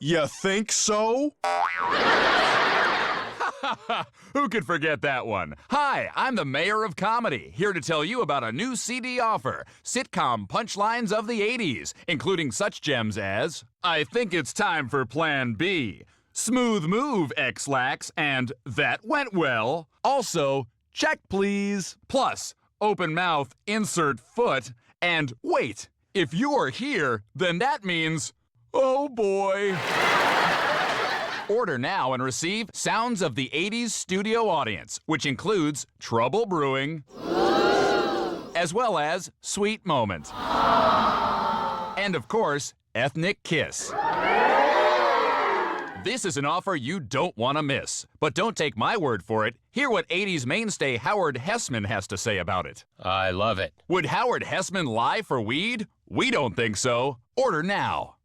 You think so? Who could forget that one? Hi, I'm the mayor of comedy, here to tell you about a new CD offer, Sitcom Punchlines of the 80s, including such gems as I Think It's Time for Plan B, Smooth Move, X-Lax, and That Went Well. Also, Check Please. Plus, Open Mouth, Insert Foot, and Wait, if you're here, then that means, oh boy. Order now and receive Sounds of the 80s studio audience, which includes Trouble Brewing, as well as Sweet Moment, and of course, Ethnic Kiss. This is an offer you don't want to miss. But don't take my word for it. Hear what 80s mainstay Howard Hessman has to say about it. I love it. Would Howard Hessman lie for weed? We don't think so. Order now.